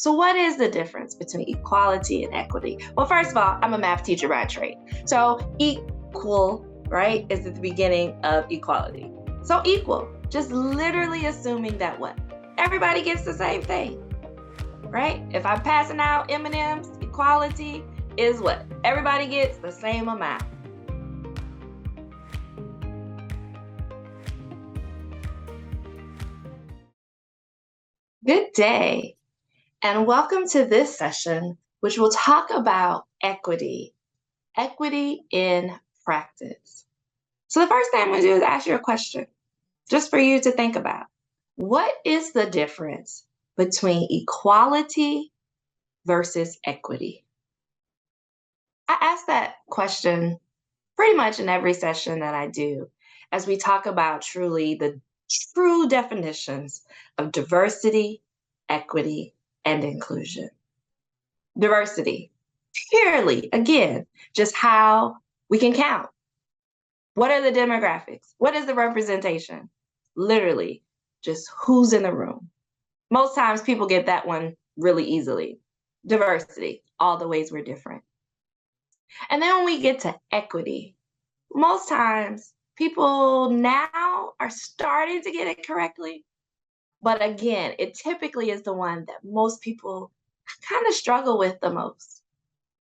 So what is the difference between equality and equity? Well, first of all, I'm a math teacher by trade. So equal, right, is at the beginning of equality. So equal, just literally assuming that what? Everybody gets the same thing, right? If I'm passing out M&Ms, equality is what? Everybody gets the same amount. Good day, and welcome to this session, which will talk about equity in practice. So the first thing I'm going to do is ask you a question, just for you to think about. What is the difference between equality versus equity? I ask that question pretty much in every session that I do as we talk about truly the true definitions of diversity, equity, and inclusion. Diversity, purely, again, just how we can count. What are the demographics? What is the representation? Literally, just who's in the room. Most times people get that one really easily. Diversity, all the ways we're different. And then when we get to equity, most times people now are starting to get it correctly. But again, it typically is the one that most people kind of struggle with the most.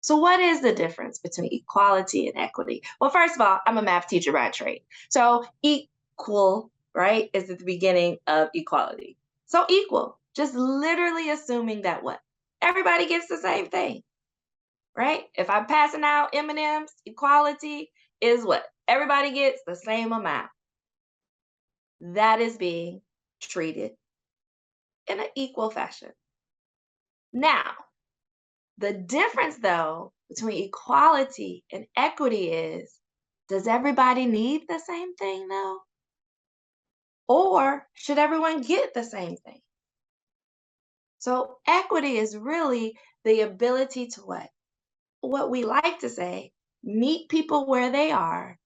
So what is the difference between equality and equity? Well, first of all, I'm a math teacher by trade. So equal, right, is at the beginning of equality. So equal, just literally assuming that what? Everybody gets the same thing, right? If I'm passing out M&Ms, equality is what? Everybody gets the same amount. That is being treated in an equal fashion. Now, the difference, though, between equality and equity is, does everybody need the same thing, though? Or should everyone get the same thing? So equity is really the ability to what we like to say, meet people where they are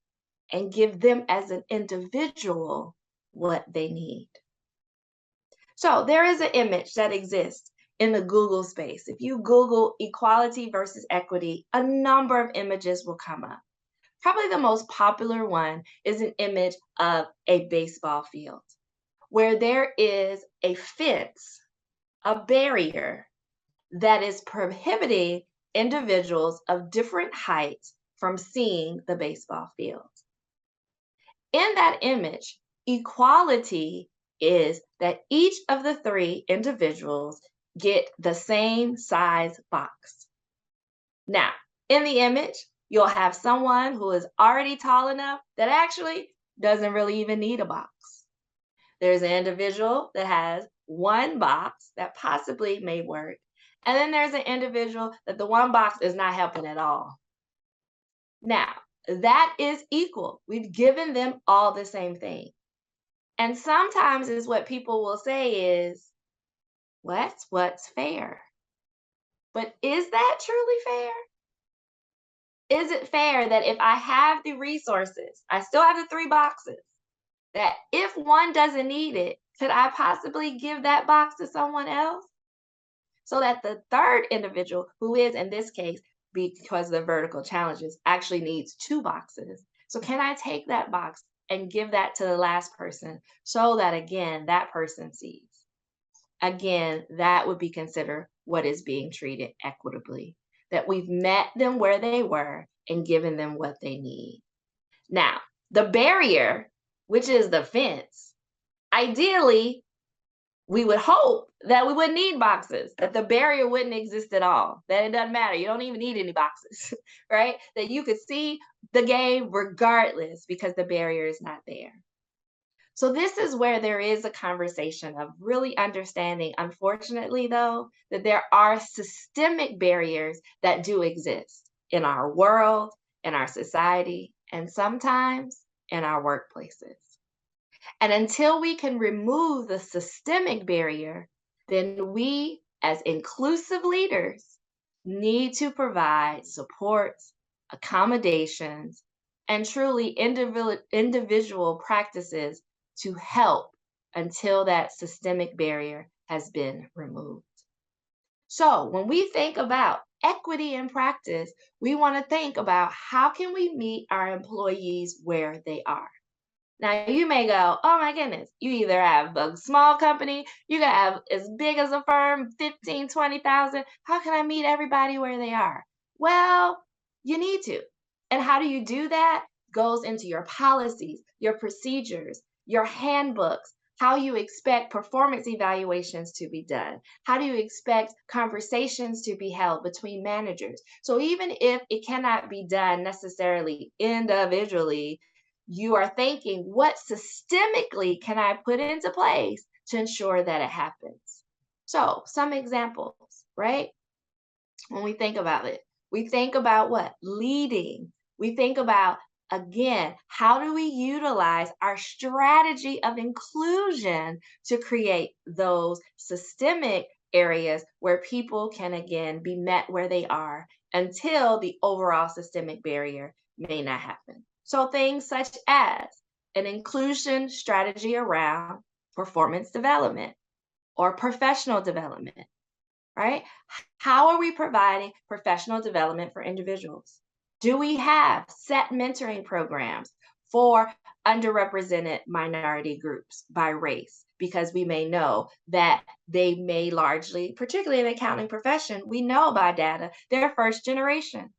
and give them as an individual what they need. So there is an image that exists in the Google space. If you Google equality versus equity, a number of images will come up. Probably the most popular one is an image of a baseball field where there is a fence, a barrier that is prohibiting individuals of different heights from seeing the baseball field. In that image, equality is that each of the three individuals get the same size box. Now, in the image, you'll have someone who is already tall enough that actually doesn't really even need a box. There's an individual that has one box that possibly may work. And then there's an individual that the one box is not helping at all. Now, that is equal. We've given them all the same thing. And sometimes is what people will say is, what's fair? But is that truly fair? Is it fair that if I have the resources, I still have the three boxes, that if one doesn't need it, could I possibly give that box to someone else? So that the third individual, who is in this case, because of the vertical challenges, actually needs two boxes. So can I take that box and give that to the last person so that, again, that person sees? Again, that would be considered what is being treated equitably, that we've met them where they were and given them what they need. Now, the barrier, which is the fence, ideally, we would hope that we wouldn't need boxes, that the barrier wouldn't exist at all, that it doesn't matter. You don't even need any boxes, right? That you could see the game regardless because the barrier is not there. So this is where there is a conversation of really understanding, unfortunately, though, that there are systemic barriers that do exist in our world, in our society, and sometimes in our workplaces. And until we can remove the systemic barrier, then we, as inclusive leaders, need to provide supports, accommodations, and truly individual practices to help until that systemic barrier has been removed. So when we think about equity in practice, we want to think about how can we meet our employees where they are. Now you may go, oh my goodness, you either have a small company, you can have as big as a firm, 15, 20,000. How can I meet everybody where they are? Well, you need to. And how do you do that? Goes into your policies, your procedures, your handbooks, how you expect performance evaluations to be done. How do you expect conversations to be held between managers? So even if it cannot be done necessarily individually, you are thinking, what systemically can I put into place to ensure that it happens? So, some examples, right? When we think about it, we think about what? Leading. We think about, again, how do we utilize our strategy of inclusion to create those systemic areas where people can, again, be met where they are until the overall systemic barrier may not happen. So, things such as an inclusion strategy around performance development or professional development, right? How are we providing professional development for individuals? Do we have set mentoring programs for underrepresented minority groups by race? Because we may know that they may largely, particularly in the accounting profession, we know by data, they're first generation.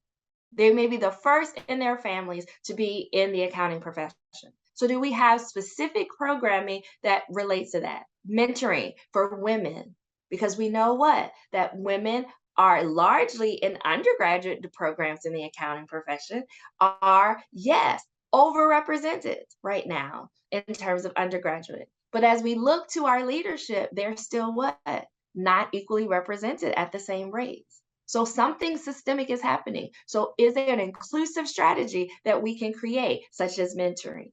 They may be the first in their families to be in the accounting profession. So, do we have specific programming that relates to that? Mentoring for women, because we know what? That women are largely in undergraduate programs in the accounting profession, are, yes, overrepresented right now in terms of undergraduate. But as we look to our leadership, they're still what? Not equally represented at the same rates. So something systemic is happening. So is there an inclusive strategy that we can create, such as mentoring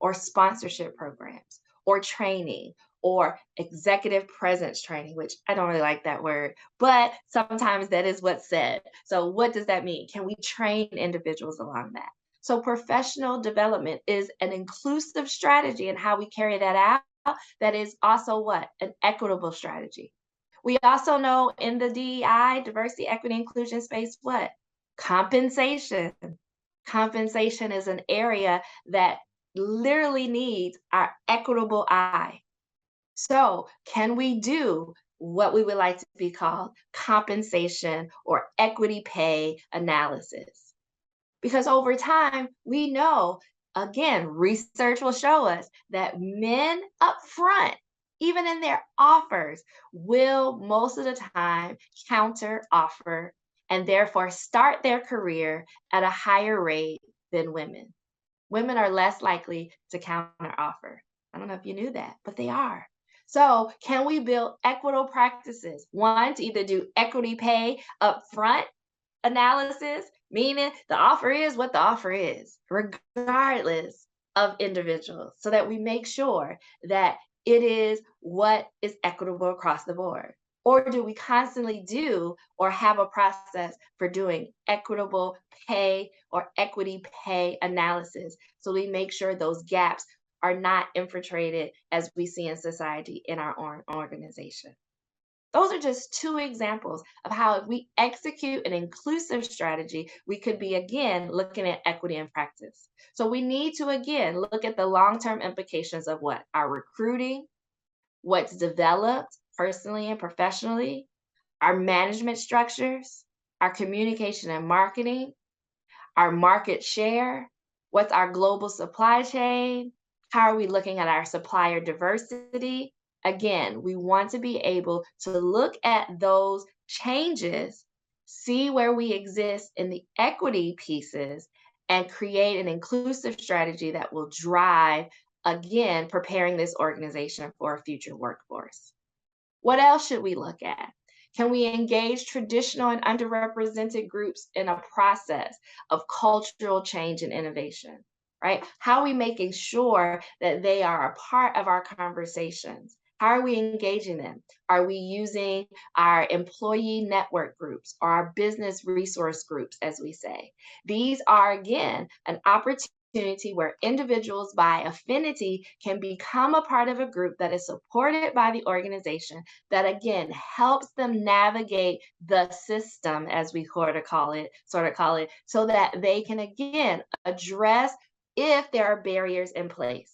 or sponsorship programs or training or executive presence training, which I don't really like that word, but sometimes that is what's said. So what does that mean? Can we train individuals along that? So professional development is an inclusive strategy, and how we carry that out, that is also what? An equitable strategy. We also know in the DEI, diversity, equity, inclusion space, what? Compensation. Compensation is an area that literally needs our equitable eye. So, can we do what we would like to be called compensation or equity pay analysis? Because over time, we know, again, research will show us that men up front, even in their offers, will most of the time counter offer and therefore start their career at a higher rate than women. Women are less likely to counter offer. I don't know if you knew that, but they are. So, can we build equitable practices? One, to either do equity pay up front analysis, meaning the offer is what the offer is, regardless of individuals, so that we make sure that it is what is equitable across the board. Or do we constantly do or have a process for doing equitable pay or equity pay analysis so we make sure those gaps are not infiltrated as we see in society in our own organization? Those are just two examples of how, if we execute an inclusive strategy, we could be, again, looking at equity in practice. So we need to, again, look at the long-term implications of what? Our recruiting, what's developed personally and professionally, our management structures, our communication and marketing, our market share, what's our global supply chain, how are we looking at our supplier diversity. Again, we want to be able to look at those changes, see where we exist in the equity pieces, and create an inclusive strategy that will drive, again, preparing this organization for a future workforce. What else should we look at? Can we engage traditional and underrepresented groups in a process of cultural change and innovation? Right? How are we making sure that they are a part of our conversations? How are we engaging them? Are we using our employee network groups or our business resource groups, as we say? These are, again, an opportunity opportunity where individuals by affinity can become a part of a group that is supported by the organization that again helps them navigate the system, as we sort of call it, so that they can again address if there are barriers in place.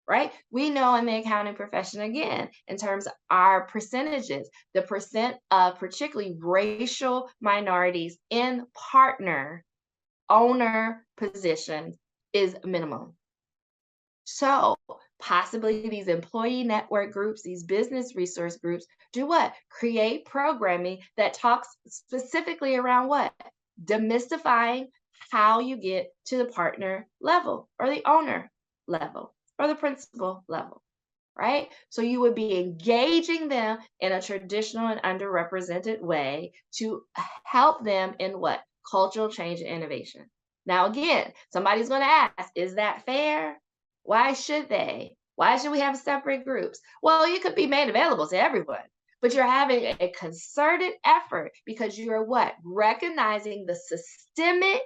Right? We know in the accounting profession, again, in terms of our percentages, the percent of particularly racial minorities in partner owner positions is minimum. So possibly these employee network groups, these business resource groups do what? Create programming that talks specifically around what? Demystifying how you get to the partner level or the owner level or the principal level, right? So you would be engaging them in a traditional and underrepresented way to help them in what? Cultural change and innovation. Now, again, somebody's going to ask, is that fair? Why should they? Why should we have separate groups? Well, you could be made available to everyone, but you're having a concerted effort because you're what? Recognizing the systemic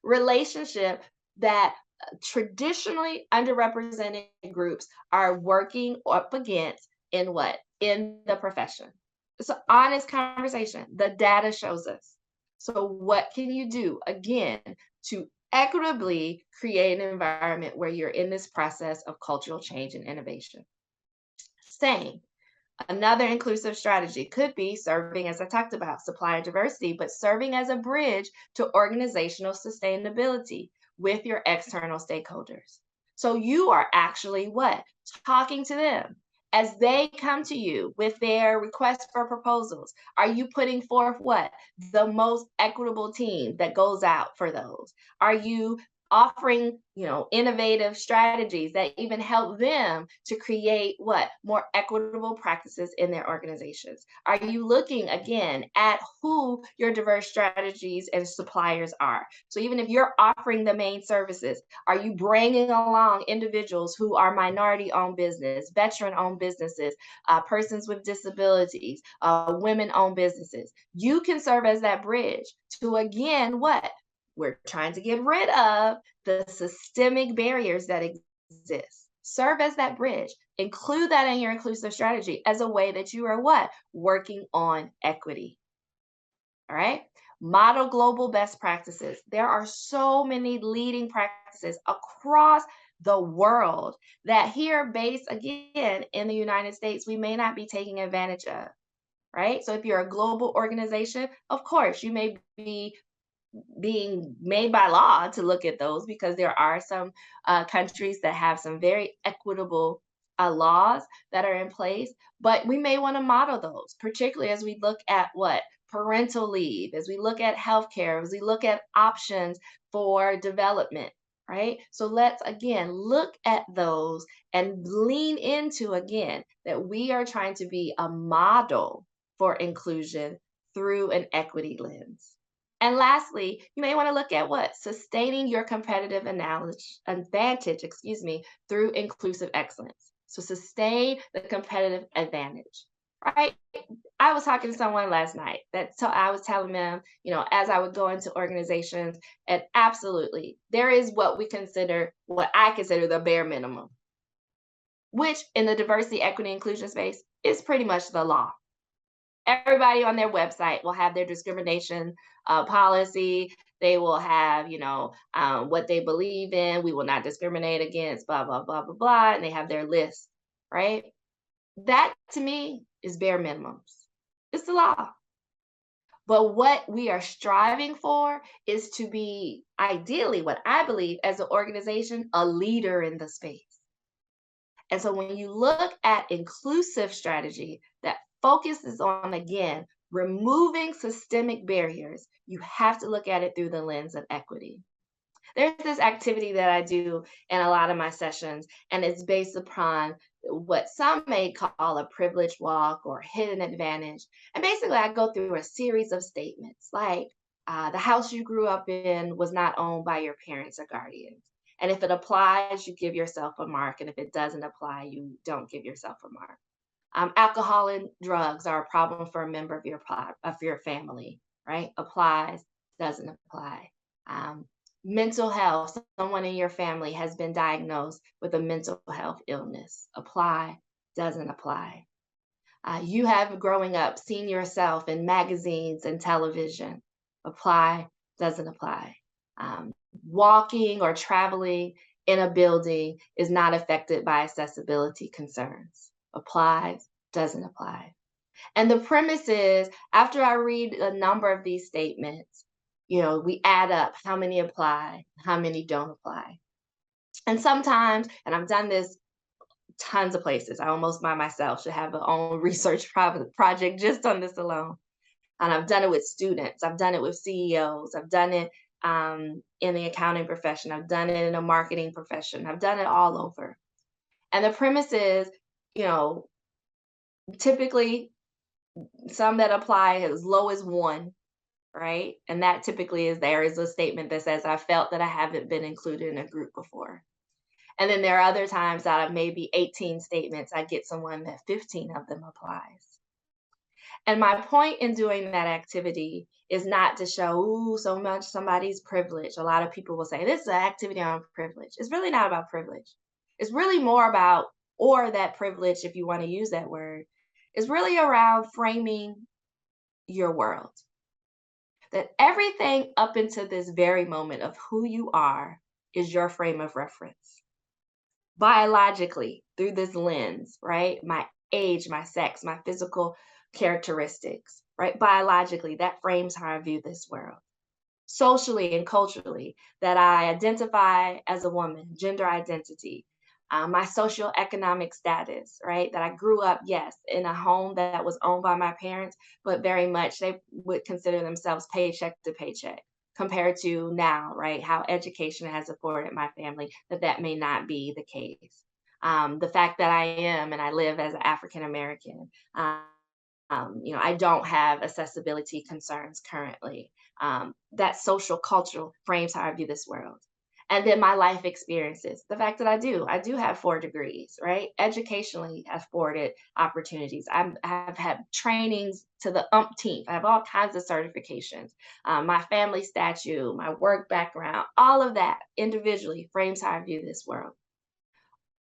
relationship that traditionally underrepresented groups are working up against in what? In the profession. It's an honest conversation. The data shows us. So, what can you do again to equitably create an environment where you're in this process of cultural change and innovation? Same. Another inclusive strategy could be serving, as I talked about, supplier diversity, but serving as a bridge to organizational sustainability with your external stakeholders. So you are actually what? Talking to them. As they come to you with their requests for proposals, are you putting forth what? The most equitable team that goes out for those? Are you offering innovative strategies that even help them to create what more equitable practices in their organizations? Are you looking again at who your diverse strategies and suppliers are? So even if you're offering the main services, are you bringing along individuals who are minority owned business, veteran owned businesses, persons with disabilities, women owned businesses? You can serve as that bridge to again what we're trying to get rid of the systemic barriers that exist. Serve as that bridge. Include that in your inclusive strategy as a way that you are what? Working on equity. All right. Model global best practices. There are so many leading practices across the world that here, based again in the United States, we may not be taking advantage of. Right. So if you're a global organization, of course, you may be being made by law to look at those because there are some countries that have some very equitable laws that are in place, but we may want to model those, particularly as we look at what? Parental leave, as we look at healthcare, as we look at options for development, right? So let's again look at those and lean into again that we are trying to be a model for inclusion through an equity lens. And lastly, you may want to look at what? Sustaining your competitive advantage, through inclusive excellence. So sustain the competitive advantage, right? I was talking to someone last night I was telling them, as I would go into organizations, and absolutely, there is what I consider the bare minimum, which in the diversity, equity, inclusion space is pretty much the law. Everybody on their website will have their discrimination policy. They will have, what they believe in. We will not discriminate against blah, blah, blah, blah, blah. And they have their list, right? That to me is bare minimums. It's the law. But what we are striving for is to be ideally, what I believe as an organization, a leader in the space. And so when you look at inclusive strategy that focuses on, again, removing systemic barriers, you have to look at it through the lens of equity. There's this activity that I do in a lot of my sessions, and it's based upon what some may call a privilege walk or hidden advantage. And basically, I go through a series of statements like the house you grew up in was not owned by your parents or guardians. And if it applies, you give yourself a mark. And if it doesn't apply, you don't give yourself a mark. Alcohol and drugs are a problem for a member of your family, right? Applies, doesn't apply. Um, Mental health, someone in your family has been diagnosed with a mental health illness. Apply, doesn't apply. You have growing up seen yourself in magazines and television. Apply, doesn't apply. Um, Walking or traveling in a building is not affected by accessibility concerns. Applies, doesn't apply. And the premise is after I read a number of these statements, we add up how many apply, how many don't apply. And sometimes, and I've done this tons of places. I almost by myself should have a own research project just on this alone. And I've done it with students. I've done it with CEOs. I've done it in the accounting profession. I've done it in a marketing profession. I've done it all over. And the premise is, you know, typically some that apply as low as one, right? And that typically is there is a statement that says, I felt that I haven't been included in a group before. And then there are other times out of maybe 18 statements, I get someone that 15 of them applies. And my point in doing that activity is not to show, ooh, so much somebody's privileged. A lot of people will say, this is an activity on privilege. It's really not about privilege. It's really more about, or that privilege, if you want to use that word, is really around framing your world. That everything up until this very moment of who you are is your frame of reference. Biologically, through this lens, right? My age, my sex, my physical characteristics, right? Biologically, that frames how I view this world. Socially and culturally, that I identify as a woman, gender identity, my social economic status, right? That I grew up, yes, in a home that was owned by my parents, but very much they would consider themselves paycheck to paycheck compared to now, right? How education has supported my family, that may not be the case. The fact that I am and I live as an African American, I don't have accessibility concerns currently. That social cultural frames how I view this world. And then my life experiences, the fact that I do have 4 degrees, right? Educationally afforded opportunities. I have had trainings to the umpteenth. I have all kinds of certifications. My family statue, my work background, all of that individually frames how I view this world.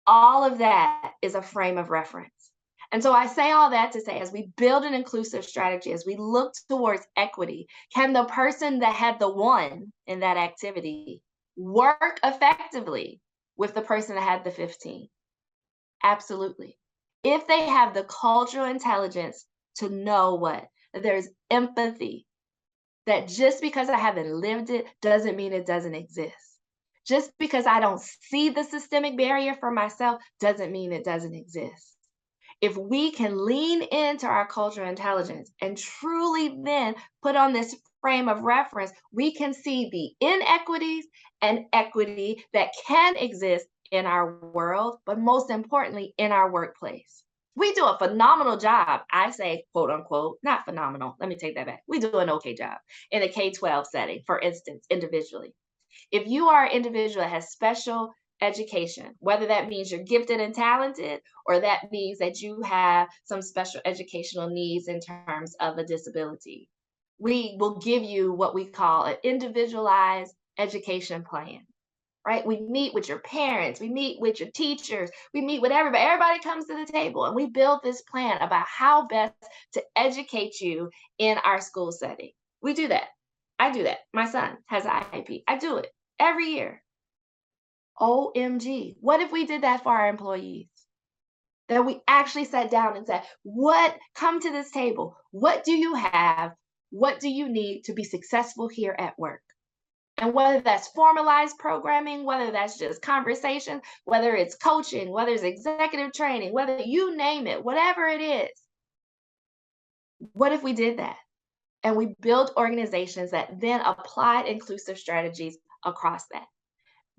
All of that is a frame of reference. And so I say all that to say, as we build an inclusive strategy, as we look towards equity, can the person that had the one in that activity work effectively with the person that had the 15? Absolutely. If they have the cultural intelligence to know what, that there's empathy, that just because I haven't lived it doesn't mean it doesn't exist. Just because I don't see the systemic barrier for myself doesn't mean it doesn't exist. If we can lean into our cultural intelligence and truly then put on this frame of reference, we can see the inequities and equity that can exist in our world, but most importantly, in our workplace. We do a phenomenal job, I say, quote unquote, not phenomenal. Let me take that back. We do an okay job in a K-12 setting, for instance, individually. If you are an individual that has special education, whether that means you're gifted and talented, or that means that you have some special educational needs in terms of a disability, we will give you what we call an individualized education plan, right? We meet with your parents, we meet with your teachers, we meet with everybody. Everybody comes to the table and we build this plan about how best to educate you in our school setting. We do that. I do that. My son has an IEP. I do it every year. OMG. What if we did that for our employees? That we actually sat down and said, come to this table. What do you have? What do you need to be successful here at work? And whether that's formalized programming, whether that's just conversation, whether it's coaching, whether it's executive training, whether you name it, whatever it is. What if we did that? And we built organizations that then applied inclusive strategies across that.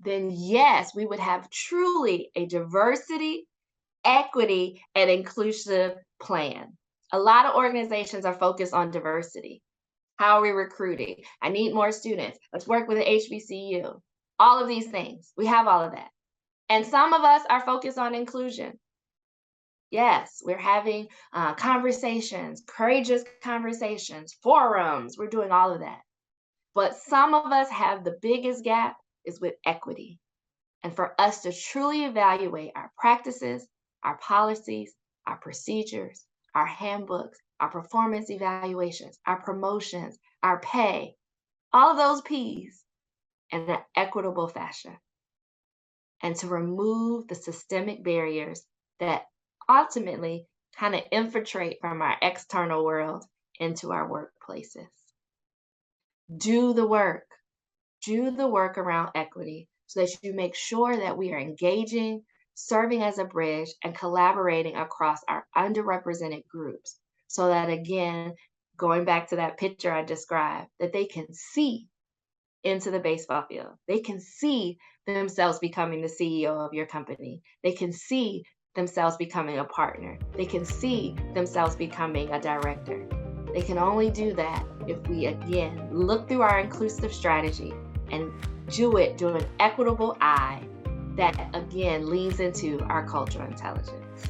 Then yes, we would have truly a diversity, equity, and inclusive plan. A lot of organizations are focused on diversity. How are we recruiting? I need more students. Let's work with the HBCU. All of these things. We have all of that. And some of us are focused on inclusion. Yes, we're having conversations, courageous conversations, forums. We're doing all of that. But some of us have the biggest gap is with equity. And for us to truly evaluate our practices, our policies, our procedures, our handbooks, our performance evaluations, our promotions, our pay, all of those P's in an equitable fashion, and to remove the systemic barriers that ultimately kind of infiltrate from our external world into our workplaces. Do the work. Do the work around equity so that you make sure that we are engaging, serving as a bridge, and collaborating across our underrepresented groups. So that, again, going back to that picture I described, that they can see into the baseball field. They can see themselves becoming the CEO of your company. They can see themselves becoming a partner. They can see themselves becoming a director. They can only do that if we, again, look through our inclusive strategy and do it through an equitable eye that, again, leans into our cultural intelligence.